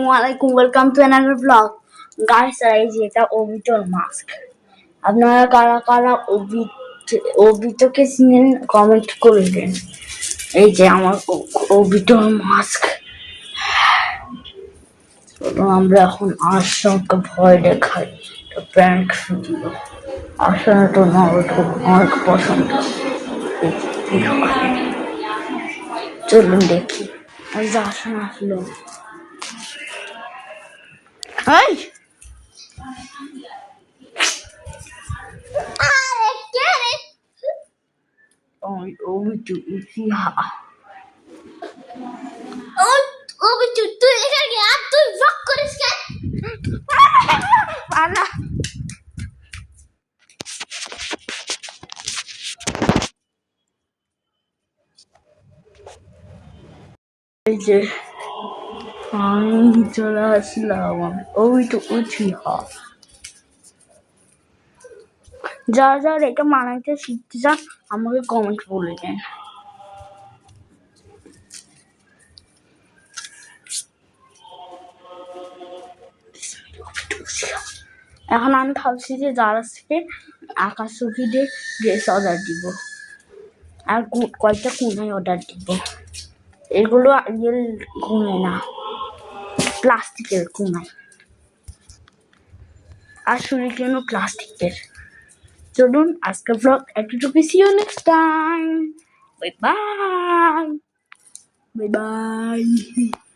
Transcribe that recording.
Assalamualaikum. Welcome to another vlog. Guys, এই যে এটা ওবিটোর মাস্ক। আপনারা কারা কারা ওবিটোকে চিনেন কমেন্ট করে দেন। এই যে আমার ওবিটোর মাস্ক। তো আমরা এখন আশাকে ভয় দেখাই। Prank video. আশা তো না অনেক পছন্দ। চলুন দেখি। এই যে আশা আসলো। Hey! Obitu Uchiha. Obitu, তুই এখানে কি আর তুই ভক করিস কেন? আলা এই যে আমি চলে আসলাম ওবিটু উচিহা। যারা যারা এটা মানাইতে শিখতে চান আমাকে কমেন্ট বলে দেন। এখন আমি ভাবছি যে যারা থেকে আকাশ দিয়ে ড্রেস অর্ডার দিব আর কয়েকটা কোনায় অর্ডার দিব। এগুলো রিয়েল কোনায় না, প্লাস্টিকের কোনায়, আর সুরিকেন প্লাস্টিকের। চলুন আজকে ব্লগ এতটুকু। See you next time. Bye bye. Bye bye.